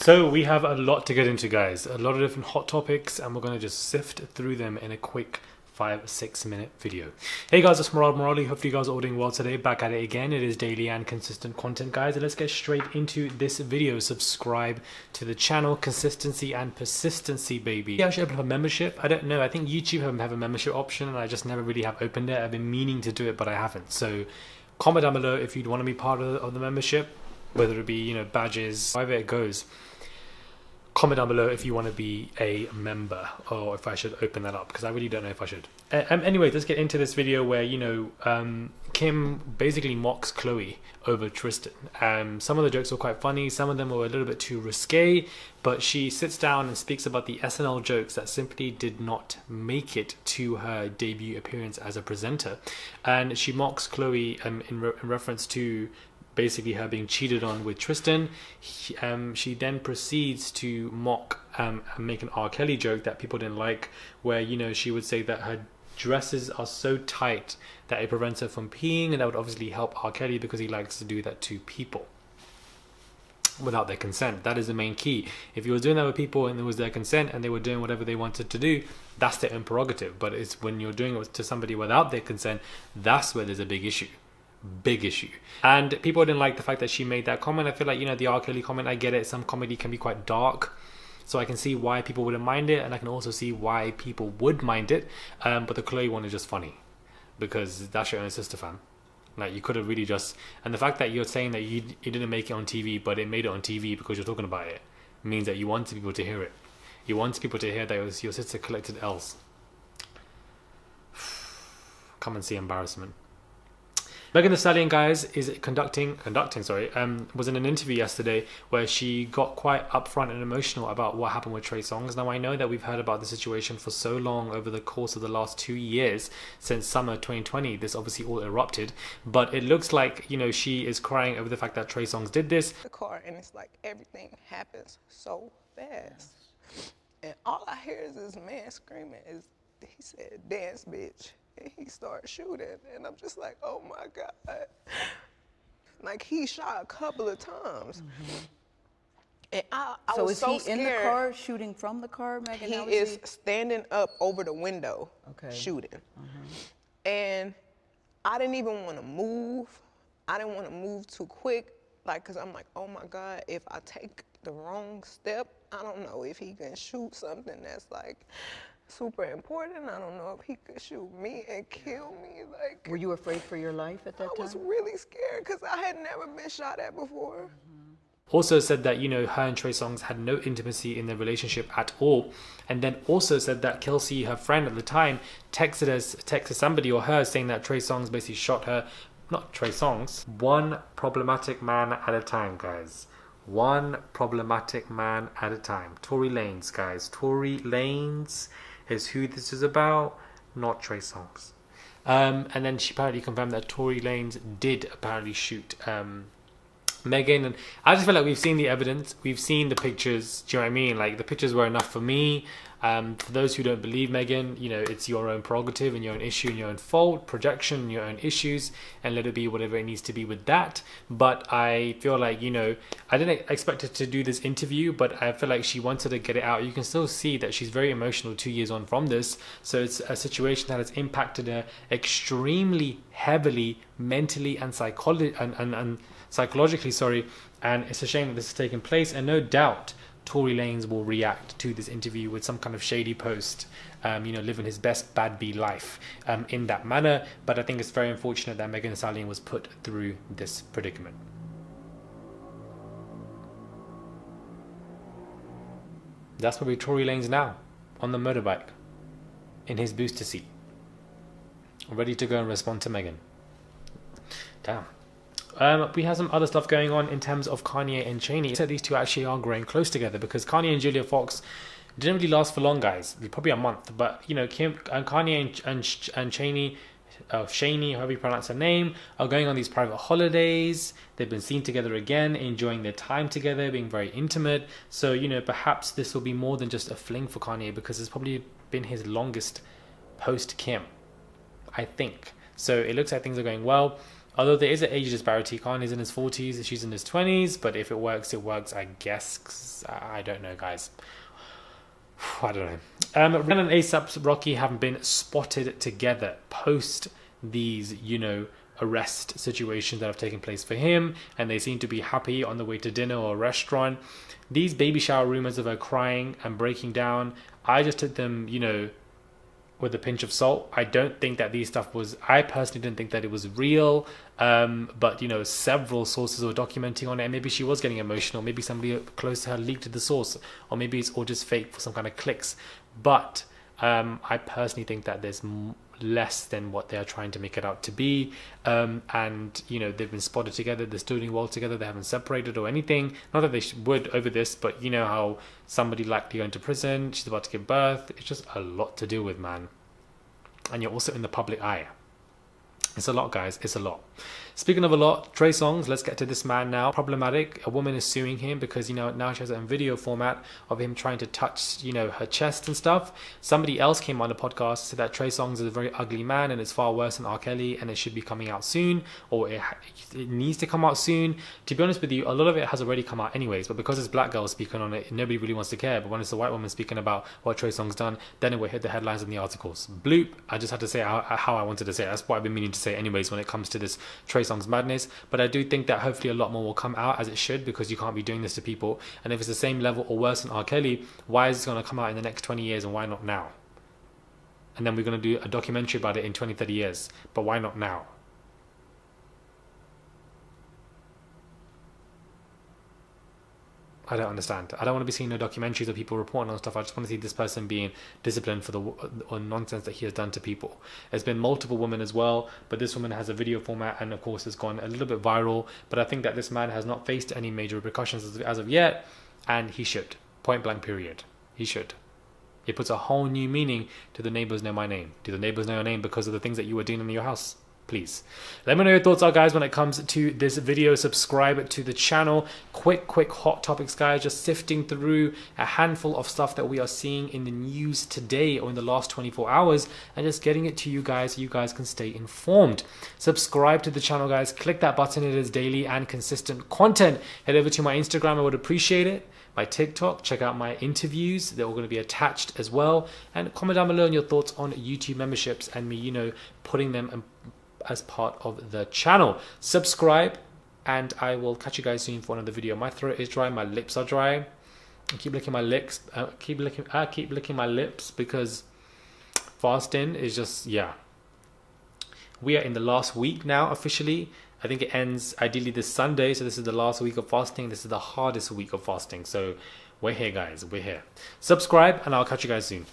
So we have a lot to get into, guys, a lot of different hot topics, and we're going to just sift through them in a quick 5-6 minute video. Hey guys, it's Morali. Hopefully you guys are all doing well today. Back at it again. It is daily and consistent content, guys, and let's get straight into this video. Subscribe to the channel. Consistency and persistency, baby. Yeah, I should open up a membership. I don't know, I think YouTube have a membership option and I just never really have opened it. I've been meaning to do it, but I haven't. So comment down below if you'd want to be part of the membership, whether it be, you know, badges, however it goes. Comment down below if you want to be a member, or if I should open that up, because I really don't know if I should. Anyway, let's get into this video where, you know, Kim basically mocks Khloe over Tristan. Some of the jokes were quite funny, some of them were a little bit too risque, but she sits down and speaks about the SNL jokes that simply did not make it to her debut appearance as a presenter. And she mocks Khloe in reference to basically her being cheated on with Tristan. She then proceeds to mock and make an R. Kelly joke that people didn't like, where, you know, she would say that her dresses are so tight that it prevents her from peeing, and that would obviously help R. Kelly because he likes to do that to people without their consent. That is the main key. If he was doing that with people and there was their consent and they were doing whatever they wanted to do, that's their own prerogative. But it's when you're doing it to somebody without their consent, that's where there's a big issue. And people didn't like the fact that she made that comment. I feel like, you know, the R. Kelly comment, I get it, some comedy can be quite dark, so I can see why people wouldn't mind it, and I can also see why people would mind it. But the Khloe one is just funny because that's your own sister, fam. Like, you could have really just, and the fact that you're saying that you didn't make it on TV, but it made it on TV because you're talking about it, means that you wanted people to hear it. You want people to hear that your sister collected L's. Come and see embarrassment. Megan Thee Stallion, guys, is was in an interview yesterday where she got quite upfront and emotional about what happened with Trey Songz. Now, I know that we've heard about the situation for so long over the course of the last 2 years, since summer 2020, this obviously all erupted, but it looks like, you know, she is crying over the fact that Trey Songz did this. The car, and it's like everything happens so fast. And all I hear is this man screaming, he said, "Dance, bitch." And he started shooting, and I'm just like, oh my God. Like, he shot a couple of times. And I was so scared. So is he in the car shooting from the car, Megan? He is standing up over the window, shooting. And I didn't even want to move. I didn't want to move too quick, like, because I'm like, oh my God, if I take the wrong step, I don't know if he can shoot something that's like super important. I don't know if he could shoot me and kill me. Like, were you afraid for your life at that time? I was really scared because I had never been shot at before. Also said that, you know, her and Trey Songz had no intimacy in their relationship at all, and then also said that Kelsey, her friend at the time, texted somebody or her saying that Trey Songz basically shot her. Not Trey Songz. One problematic man at a time, guys. One problematic man at a time. Tory Lanez, guys. Tory Lanez is who this is about, not Trey Songz. And then she apparently confirmed that Tory Lanez did apparently shoot Megan. And I just feel like we've seen the evidence, we've seen the pictures. Do you know what I mean? Like, the pictures were enough for me. For those who don't believe Megan, you know, it's your own prerogative and your own issue and your own fault, projection, your own issues, and let it be whatever it needs to be with that. But I feel like, you know, I didn't expect her to do this interview, but I feel like she wanted to get it out. You can still see that she's very emotional 2 years on from this. So it's a situation that has impacted her extremely heavily, mentally and psychologically, sorry. And it's a shame that this has taken place, and no doubt Tory Lanez will react to this interview with some kind of shady post, you know, living his best bad bee life in that manner. But I think it's very unfortunate that Megan Thee Stallion was put through this predicament. That's probably Tory Lanez now, on the motorbike, in his booster seat, ready to go and respond to Megan. Damn. We have some other stuff going on in terms of Kanye and Chaney. So these two actually are growing close together, because Kanye and Julia Fox didn't really last for long, guys. Probably a month. But, you know, Kanye and Chaney, Shaney, however you pronounce her name, are going on these private holidays. They've been seen together again, enjoying their time together, being very intimate. So, you know, perhaps this will be more than just a fling for Kanye, because it's probably been his longest post-Kim, I think. So it looks like things are going well. Although there is an age disparity. Khan is in his 40s, she's in his 20s, but if it works, I guess. 'Cause I don't know, guys. I don't know. Rihanna and ASAP Rocky haven't been spotted together post these, you know, arrest situations that have taken place for him, and they seem to be happy on the way to dinner or a restaurant. These baby shower rumors of her crying and breaking down, I just took them, you know, with a pinch of salt. I don't think that I personally didn't think that it was real, but you know, several sources were documenting on it, and maybe she was getting emotional, maybe somebody close to her leaked the source, or maybe it's all just fake for some kind of clicks. But I personally think that there's less than what they're trying to make it out to be, and you know, they've been spotted together, they're still doing well together, they haven't separated or anything. Not that they would over this, but you know how somebody likely going to prison, she's about to give birth, it's just a lot to deal with, man. And you're also in the public eye. It's a lot, guys. It's a lot. Speaking of a lot, Trey Songz, let's get to this man now. Problematic. A woman is suing him because, you know, now she has it in video format of him trying to touch, you know, her chest and stuff. Somebody else came on the podcast, said that Trey Songz is a very ugly man and it's far worse than R. Kelly, and it should be coming out soon, or it needs to come out soon. To be honest with you, a lot of it has already come out anyways, but because it's black girls speaking on it, nobody really wants to care. But when it's a white woman speaking about what Trey Songz done, then it will hit the headlines and the articles. Bloop. I just had to say how I wanted to say it. That's what I've been meaning to say anyways when it comes to this Trey Songz madness. But I do think that hopefully a lot more will come out, as it should, because you can't be doing this to people. And if it's the same level or worse than R. Kelly, why is it going to come out in the next 20 years and why not now? And then we're going to do a documentary about it in 20, 30 years. But why not now? I don't understand. I don't want to be seeing no documentaries of people reporting on stuff. I just want to see this person being disciplined for the nonsense that he has done to people. There's been multiple women as well, but this woman has a video format and of course has gone a little bit viral. But I think that this man has not faced any major repercussions as of yet, and he should. Point blank period. He should. It puts a whole new meaning to the neighbors know my name. Do the neighbors know your name because of the things that you were doing in your house? Please let me know your thoughts are, guys, when it comes to this video. Subscribe to the channel. Quick hot topics, guys, just sifting through a handful of stuff that we are seeing in the news today or in the last 24 hours and just getting it to you guys so you guys can stay informed. Subscribe to the channel, guys. Click that button. It is daily and consistent content. Head over to my Instagram. I would appreciate it. My TikTok, check out my interviews, they're all going to be attached as well, and comment down below on your thoughts on YouTube memberships and me, you know, putting them as part of the channel. Subscribe, and I will catch you guys soon for another video. My throat is dry, my lips are dry. I keep licking my lips. Keep licking my lips because fasting is just, yeah. We are in the last week now officially. I think it ends ideally this Sunday, so this is the last week of fasting. This is the hardest week of fasting, so we're here, guys. We're here. Subscribe, and I'll catch you guys soon.